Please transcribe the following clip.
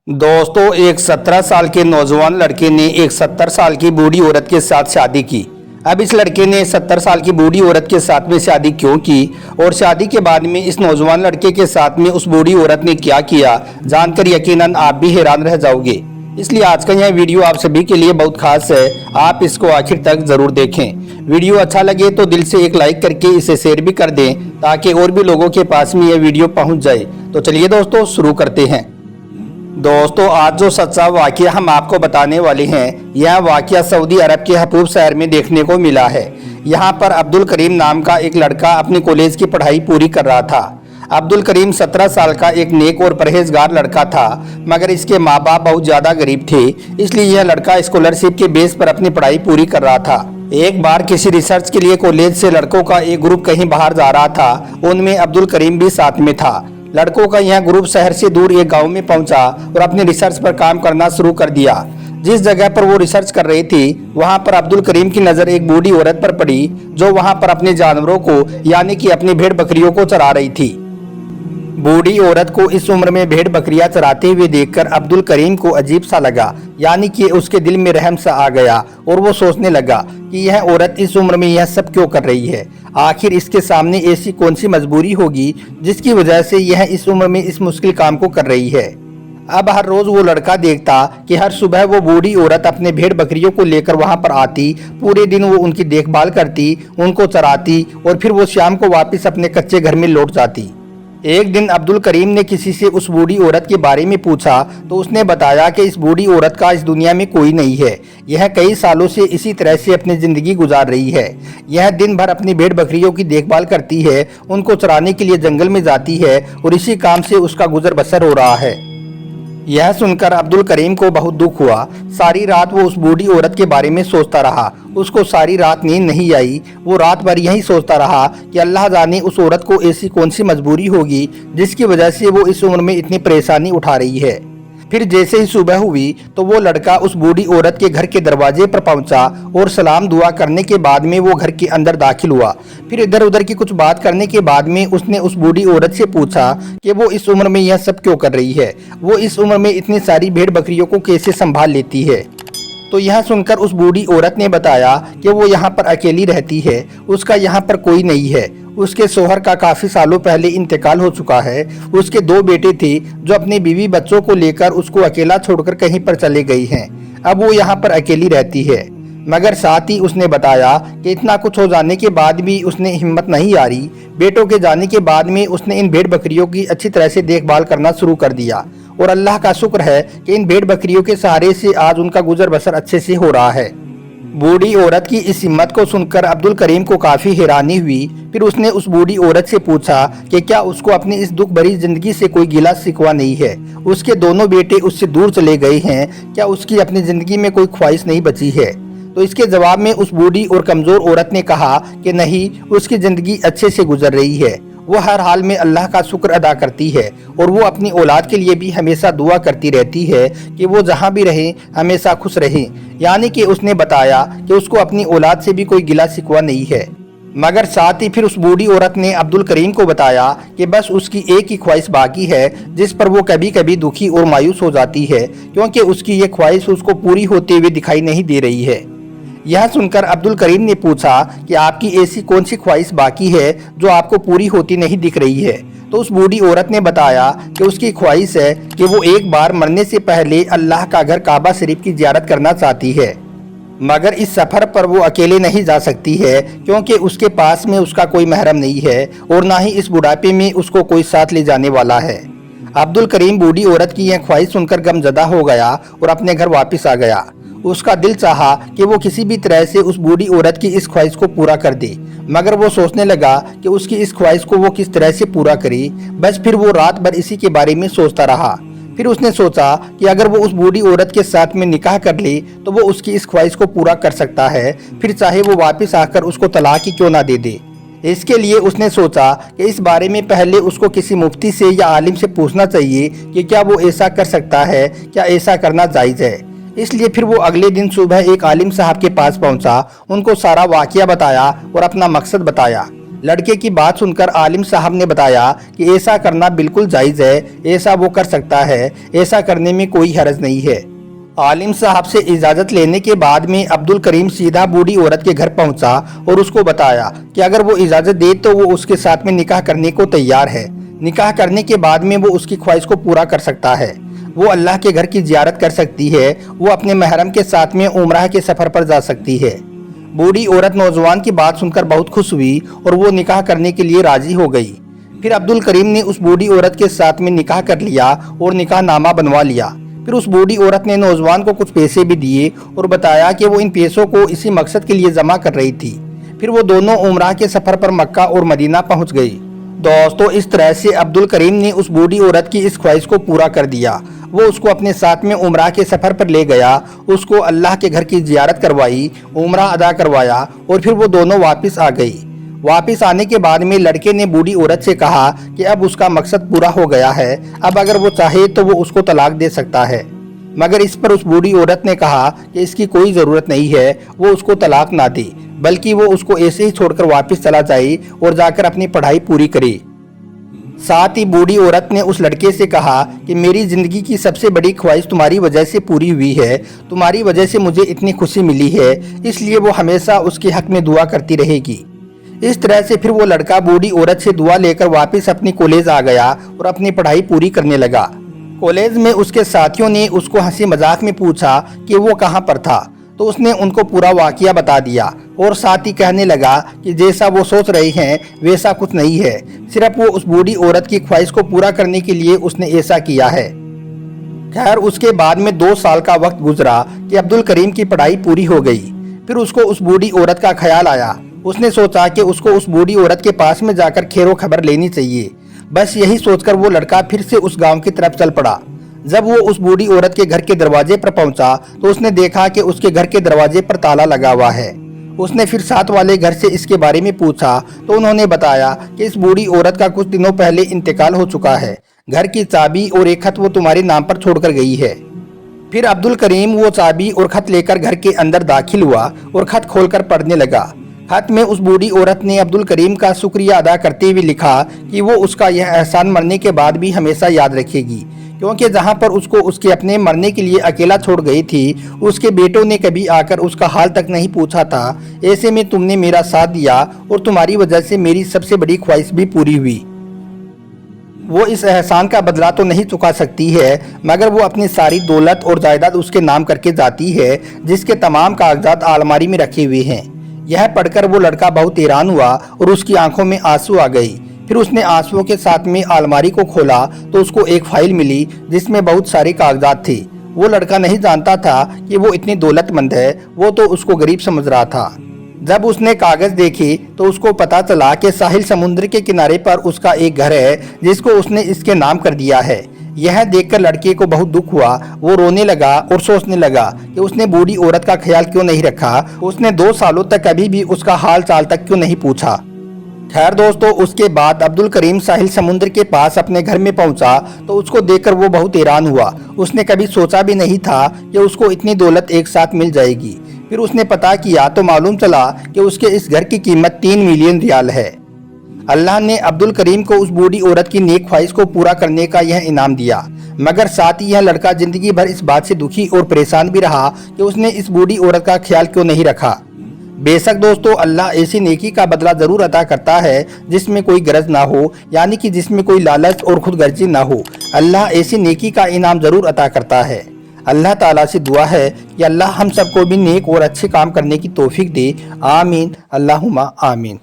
दोस्तों, एक 17 साल के नौजवान लड़के ने एक 70 साल की बूढ़ी औरत के साथ शादी की। अब इस लड़के ने 70 साल की बूढ़ी औरत के साथ में शादी क्यों की और शादी के बाद में इस नौजवान लड़के के साथ में उस बूढ़ी औरत ने क्या किया, जानकर यकीनन आप भी हैरान रह जाओगे। इसलिए आज का यह वीडियो आप सभी के लिए बहुत खास है, आप इसको आखिर तक जरूर देखें। वीडियो अच्छा लगे तो दिल से एक लाइक करके इसे शेयर भी कर दें ताकि और भी लोगों के पास में यह वीडियो पहुंच जाए। तो चलिए दोस्तों शुरू करते हैं। दोस्तों, आज जो सच्चा वाकया हम आपको बताने वाले हैं, यह वाकया सऊदी अरब के हबूब शहर में देखने को मिला है। यहाँ पर अब्दुल करीम नाम का एक लड़का अपनी कॉलेज की पढ़ाई पूरी कर रहा था। अब्दुल करीम 17 साल का एक नेक और परहेजगार लड़का था, मगर इसके माँ बाप बहुत ज़्यादा गरीब थे, इसलिए यह लड़का स्कॉलरशिप के बेस पर अपनी पढ़ाई पूरी कर रहा था। एक बार किसी रिसर्च के लिए कॉलेज से लड़कों का एक ग्रुप कहीं बाहर जा रहा था, उनमें अब्दुल करीम भी साथ में था। लड़कों का यह ग्रुप शहर से दूर एक गांव में पहुंचा और अपने रिसर्च पर काम करना शुरू कर दिया। जिस जगह पर वो रिसर्च कर रही थी, वहां पर अब्दुल करीम की नज़र एक बूढ़ी औरत पर पड़ी, जो वहां पर अपने जानवरों को यानी कि अपनी भेड़ बकरियों को चरा रही थी। बूढ़ी औरत को इस उम्र में भेड़ बकरियां चराते हुए देखकर अब्दुल करीम को अजीब सा लगा, यानी कि उसके दिल में रहम सा आ गया और वो सोचने लगा कि यह औरत इस उम्र में यह सब क्यों कर रही है। आखिर इसके सामने ऐसी कौन सी मजबूरी होगी जिसकी वजह से यह इस उम्र में इस मुश्किल काम को कर रही है। अब हर रोज वो लड़का देखता कि हर सुबह वो बूढ़ी औरत अपने भेड़ बकरियों को लेकर वहां पर आती, पूरे दिन वो उनकी देखभाल करती, उनको चराती और फिर वो शाम को वापस अपने कच्चे घर में लौट जाती। एक दिन अब्दुल करीम ने किसी से उस बूढ़ी औरत के बारे में पूछा तो उसने बताया कि इस बूढ़ी औरत का इस दुनिया में कोई नहीं है। यह कई सालों से इसी तरह से अपनी ज़िंदगी गुजार रही है। यह दिन भर अपनी भेड़ बकरियों की देखभाल करती है, उनको चराने के लिए जंगल में जाती है और इसी काम से उसका गुजर बसर हो रहा है। यह सुनकर अब्दुल करीम को बहुत दुख हुआ। सारी रात वो उस बूढ़ी औरत के बारे में सोचता रहा। उसको सारी रात नींद नहीं आई। वो रात भर यही सोचता रहा कि अल्लाह जाने उस औरत को ऐसी कौन सी मजबूरी होगी जिसकी वजह से वो इस उम्र में इतनी परेशानी उठा रही है। फिर जैसे ही सुबह हुई तो वो लड़का उस बूढ़ी औरत के घर के दरवाजे पर पहुंचा और सलाम दुआ करने के बाद में वो घर के अंदर दाखिल हुआ। फिर इधर उधर की कुछ बात करने के बाद में उसने उस बूढ़ी औरत से पूछा कि वो इस उम्र में यह सब क्यों कर रही है, वो इस उम्र में इतनी सारी भेड़ बकरियों को कैसे संभाल लेती है। तो यह सुनकर उस बूढ़ी औरत ने बताया कि वो यहाँ पर अकेली रहती है, उसका यहाँ पर कोई नहीं है। उसके शोहर का काफ़ी सालों पहले इंतकाल हो चुका है। उसके 2 बेटे थे जो अपने बीवी बच्चों को लेकर उसको अकेला छोड़कर कहीं पर चले गई हैं। अब वो यहाँ पर अकेली रहती है। मगर साथ ही उसने बताया कि इतना कुछ हो जाने के बाद भी उसने हिम्मत नहीं हारी। बेटों के जाने के बाद में उसने इन भेड़ बकरियों की अच्छी तरह से देखभाल करना शुरू कर दिया और अल्लाह का शुक्र है कि इन भेड़ बकरियों के सहारे से आज उनका गुजर बसर अच्छे से हो रहा है। बूढ़ी औरत की इस हिम्मत को सुनकर अब्दुल करीम को काफ़ी हैरानी हुई। फिर उसने उस बूढ़ी औरत से पूछा कि क्या उसको अपनी इस दुख भरी जिंदगी से कोई गिला शिकवा नहीं है। उसके दोनों बेटे उससे दूर चले गए हैं, क्या उसकी अपनी जिंदगी में कोई ख्वाहिश नहीं बची है। तो इसके जवाब में उस बूढ़ी और कमज़ोर औरत ने कहा कि नहीं, उसकी ज़िंदगी अच्छे से गुजर रही है। वो हर हाल में अल्लाह का शुक्र अदा करती है और वो अपनी औलाद के लिए भी हमेशा दुआ करती रहती है कि वो जहाँ भी रहे हमेशा खुश रहे। यानी कि उसने बताया कि उसको अपनी औलाद से भी कोई गिला शिकवा नहीं है। मगर साथ ही फिर उस बूढ़ी औरत ने अब्दुल करीम को बताया कि बस उसकी एक ही ख्वाहिश बाकी है जिस पर वो कभी कभी दुखी और मायूस हो जाती है, क्योंकि उसकी ये ख्वाहिश उसको पूरी होते हुए दिखाई नहीं दे रही है। यह सुनकर अब्दुल करीम ने पूछा कि आपकी ऐसी कौन सी ख्वाहिश बाकी है जो आपको पूरी होती नहीं दिख रही है। तो उस बूढ़ी औरत ने बताया कि उसकी ख्वाहिश है कि वो एक बार मरने से पहले अल्लाह का घर काबा शरीफ की ज़ियारत करना चाहती है, मगर इस सफ़र पर वो अकेले नहीं जा सकती है, क्योंकि उसके पास में उसका कोई महरम नहीं है और ना ही इस बुढ़ापे में उसको कोई साथ ले जाने वाला है। अब्दुल करीम बूढ़ी औरत की यह ख्वाहिश सुनकर गमज़दा हो गया और अपने घर वापस आ गया। उसका दिल चाहा कि वो किसी भी तरह से उस बूढ़ी औरत की इस ख्वाहिश को पूरा कर दे, मगर वो सोचने लगा कि उसकी इस ख्वाहिश को वो किस तरह से पूरा करे। बस फिर वो रात भर इसी के बारे में सोचता रहा। फिर उसने सोचा कि अगर वो उस बूढ़ी औरत के साथ में निकाह कर ले तो वो उसकी इस ख्वाहिश को पूरा कर सकता है, फिर चाहे वो वापस आकर उसको तलाक ही क्यों ना दे दे। इसके लिए उसने सोचा कि इस बारे में पहले उसको किसी मुफ्ती से या आलिम से पूछना चाहिए कि क्या वो ऐसा कर सकता है, क्या ऐसा करना जायज़ है। इसलिए फिर वो अगले दिन सुबह एक आलिम साहब के पास पहुंचा, उनको सारा वाकया बताया और अपना मकसद बताया। लड़के की बात सुनकर आलिम साहब ने बताया कि ऐसा करना बिल्कुल जायज़ है, ऐसा वो कर सकता है, ऐसा करने में कोई हर्ज नहीं है। आलिम साहब से इजाज़त लेने के बाद में अब्दुल करीम सीधा बूढ़ी औरत के घर पहुंचा और उसको बताया कि अगर वो इजाज़त दे तो वो उसके साथ में निकाह करने को तैयार है। निकाह करने के बाद में वो उसकी ख्वाहिश को पूरा कर सकता है, वो अल्लाह के घर की ज़ियारत कर सकती है, वो अपने महरम के साथ में उम्राह के सफ़र पर जा सकती है। बूढ़ी औरत नौजवान की बात सुनकर बहुत खुश हुई और वो निकाह करने के लिए राज़ी हो गई। फिर अब्दुल करीम ने उस बूढ़ी औरत के साथ में निकाह कर लिया और निकाह नामा बनवा लिया। फिर उस बूढ़ी औरत ने नौजवान को कुछ पैसे भी दिए और बताया कि वो इन पैसों को इसी मकसद के लिए जमा कर रही थी। फिर वो दोनों उम्राह के सफ़र पर मक्का और मदीना पहुंच गई। दोस्तों, इस तरह से अब्दुल करीम ने उस बूढ़ी औरत की इस ख्वाहिश को पूरा कर दिया। वो उसको अपने साथ में उम्राह के सफ़र पर ले गया, उसको अल्लाह के घर की ज़ियारत करवाई, उम्राह अदा करवाया और फिर वो दोनों वापस आ गई। वापस आने के बाद में लड़के ने बूढ़ी औरत से कहा कि अब उसका मकसद पूरा हो गया है, अब अगर वो चाहे तो वो उसको तलाक दे सकता है। मगर इस पर उस बूढ़ी औरत ने कहा कि इसकी कोई ज़रूरत नहीं है, वो उसको तलाक ना दे, बल्कि वो उसको ऐसे ही छोड़कर वापस चला जाए और जाकर अपनी पढ़ाई पूरी करे। साथ ही बूढ़ी औरत ने उस लड़के से कहा कि मेरी ज़िंदगी की सबसे बड़ी ख्वाहिश तुम्हारी वजह से पूरी हुई है, तुम्हारी वजह से मुझे इतनी खुशी मिली है, इसलिए वो हमेशा उसके हक में दुआ करती रहेगी। इस तरह से फिर वो लड़का बूढ़ी औरत से दुआ लेकर वापस अपनी कॉलेज आ गया और अपनी पढ़ाई पूरी करने लगा। कॉलेज में उसके साथियों ने उसको हंसी मजाक में पूछा कि वो कहाँ पर था, तो उसने उनको पूरा वाकया बता दिया और साथ ही कहने लगा कि जैसा वो सोच रहे हैं वैसा कुछ नहीं है, सिर्फ वो उस बूढ़ी औरत की ख्वाहिश को पूरा करने के लिए उसने ऐसा किया है। खैर, उसके बाद में 2 साल का वक्त गुजरा कि अब्दुल करीम की पढ़ाई पूरी हो गई। फिर उसको उस बूढ़ी औरत का ख्याल आया। उसने सोचा कि उसको उस बूढ़ी औरत के पास में जाकर खैरो खबर लेनी चाहिए। बस यही सोचकर वो लड़का फिर से उस गांव की तरफ चल पड़ा। जब वो उस बूढ़ी औरत के घर के दरवाजे पर पहुंचा तो उसने देखा कि उसके घर के दरवाजे पर ताला लगा हुआ है। उसने फिर साथ वाले घर से इसके बारे में पूछा तो उन्होंने बताया कि इस बूढ़ी औरत का कुछ दिनों पहले इंतकाल हो चुका है, घर की चाबी और एक खत वो तुम्हारे नाम पर छोड़कर गई है। फिर अब्दुल करीम वो चाबी और खत लेकर घर के अंदर दाखिल हुआ और खत खोलकर पढ़ने लगा। खत में उस बूढ़ी औरत ने अब्दुल करीम का शुक्रिया अदा करते हुए लिखा कि वो उसका यह एहसान मरने के बाद भी हमेशा याद रखेगी, क्योंकि जहां पर उसको उसके अपने मरने के लिए अकेला छोड़ गई थी, उसके बेटों ने कभी आकर उसका हाल तक नहीं पूछा था। ऐसे में तुमने मेरा साथ दिया और तुम्हारी वजह से मेरी सबसे बड़ी ख्वाहिश भी पूरी हुई। वो इस एहसान का बदला तो नहीं चुका सकती है, मगर वो अपनी सारी दौलत और जायदाद उसके नाम करके जाती है, जिसके तमाम कागजात अलमारी में रखे हुए हैं। यह पढ़कर वो लड़का बहुत हैरान हुआ और उसकी आंखों में आंसू आ गई। फिर उसने आंसुओं के साथ में अलमारी को खोला तो उसको एक फाइल मिली जिसमें बहुत सारे कागजात थे। वो लड़का नहीं जानता था कि वो इतनी दौलतमंद है, वो तो उसको गरीब समझ रहा था। जब उसने कागज देखे तो उसको पता चला कि साहिल समुद्र के किनारे पर उसका एक घर है जिसको उसने इसके नाम कर दिया है। यह देखकर लड़के को बहुत दुख हुआ। वो रोने लगा और सोचने लगा कि उसने बूढ़ी औरत का ख्याल क्यों नहीं रखा, उसने 2 सालों तक कभी भी उसका हाल चाल तक क्यों नहीं पूछा। खैर दोस्तों, उसके बाद अब्दुल करीम साहिल समुद्र के पास अपने घर में पहुंचा तो उसको देखकर वो बहुत हैरान हुआ। उसने कभी सोचा भी नहीं था कि उसको इतनी दौलत एक साथ मिल जाएगी। फिर उसने पता किया तो मालूम चला कि उसके इस घर की कीमत 3 मिलियन रियाल है। अल्लाह ने अब्दुल करीम को उस बूढ़ी औरत की नेक ख्वाहिश को पूरा करने का यह इनाम दिया, मगर साथ ही यह लड़का जिंदगी भर इस बात से दुखी और परेशान भी रहा कि उसने इस बूढ़ी औरत का ख्याल क्यों नहीं रखा। बेशक दोस्तों, अल्लाह ऐसी नेकी का बदला जरूर अदा करता है जिसमें कोई गरज ना हो, यानी कि जिसमें कोई लालच और खुदगर्जी ना हो। अल्लाह ऐसी नेकी का इनाम जरूर अता करता है। अल्लाह ताला से दुआ है कि अल्लाह हम सबको भी नेक और अच्छे काम करने की तौफीक दे। आमीन, अल्लाहुम्मा आमीन।